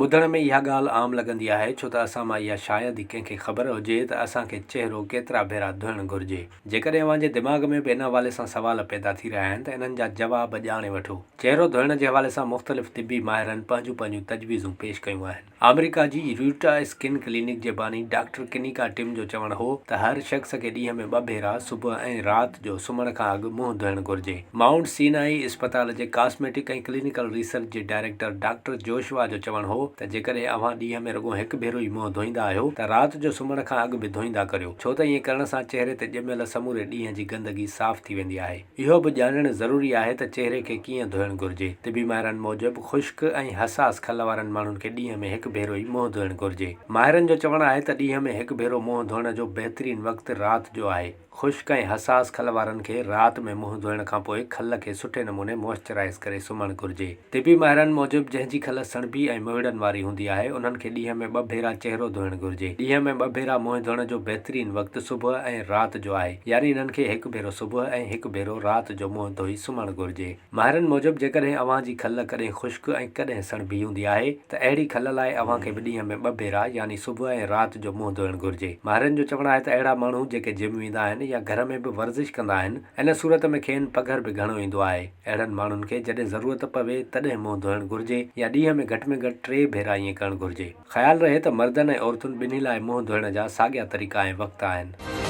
ॿुधण में इहा ॻाल्हि आम लॻंदी आहे, छो त असां मां इहा शायदि ई कंहिंखे ख़बर हुजे त असांखे चहिरो केतिरा भेरा धोइणु घुरिजे। जेकॾहिं अव्हांजे दिमाग़ में बि इन हवाले सां सवाल पैदा थी रहिया आहिनि त इन्हनि जा जवाब ॼाणे वठो। चहिरो धोइण जे हवाले सां मुख़्तलिफ़ तिबी माहिरनि पंहिंजूं तजवीज़ूं पेश कयूं आहिनि। अमेरिका जी रूटा स्किन क्लिनिक जे बानी डॉक्टर किनिका टिम जो चवणु हो त हर शख़्स खे ॾींहं में 2 भेरा सुबुह ऐं राति जो सुम्हण खां अॻु मुंहुं धोइणु घुरिजे। माउंट सीनाई इस्पताल जे कॉस्मेटिक ऐं क्लिनिकल रिसर्च जे डायरेक्टर डॉक्टर जोशुआ जो चवणु हो त जेकॾहिं अव्हां ॾींहं में रुॻो हिकु भेरो ई मुंहुं धोईंदा आहियो त राति जो सुम्हण खां अॻु बि धोईंदा करियो, छो त ईअं करण सां चहिरे ते ॼमियल समूरे ॾींहं जी गंदगी साफ़ थी वेंदी आहे। इहो बि ॼाणणु ज़रूरी आहे त चहिरे खे कीअं धोइणु घुरिजे। तिबी माहिरनि मूजिबि ख़ुश्क ऐं हसास खल वारनि माण्हुनि खे ॾींहं में हिकु भेरो ई मुंहुं धोइणु घुरिजे। माहिरनि जो चवणु आहे त ॾींहं में हिकु भेरो मुंहुं धोइण जो बहितरीनु वक़्तु राति जो आहे। ख़ुश्क ऐं हसास खल वारनि खे राति में मुंहुं धोइण खां पोइ खल खे सुठे नमूने मॉइस्चराइज़ करे सुम्हणु घुरिजे। तिबी माहिरनि मूजिबि जंहिंजी खल सणबी ऐं मुहिड़नि वारी हूंदी आहे, उन्हनि खे ॾींहं में 2 भेरा चहिरो धोइणु घुरिजे। ॾींहं में 2 भेरा मुंहुं धोइण जो बहितरीनु वक़्तु सुबुह ऐं राति जो आहे, यानी इन्हनि खे हिकु भेरो सुबुह ऐं हिकु भेरो राति जो मुंहुं धोई सुम्हणु घुरिजे। माहिरनि मूजिबि जेकॾहिं अव्हांजी खल कॾहिं ख़ुश्क ऐं कॾहिं सणबी हूंदी आहे त अहिड़ी खल लाइ अव्हांखे बि ॾींहं में 2 भेरा यानी सुबुह ऐं राति जो मुंहुं धोइणु घुरिजे। माहिरनि जो चवणु आहे त अहिड़ा माण्हू जेके जिम वेंदा आहिनि या घर में बि वर्ज़िश कंदा आहिनि, इन सूरत में खेनि पघर बि घणो ईंदो आहे। अहिड़नि माण्हुनि खे जॾहिं ज़रूरत पवे तॾहिं मुंहुं धोइणु घुरिजे या ॾींहं में घटि 3 भेरा ईअं करणु घुरिजे। ख़्यालु रहे त मर्दनि ऐं औरतुनि ॿिन्ही लाइ मुंहुं धोइण जा साॻिया तरीक़ा ऐं वक़्त आहिनि।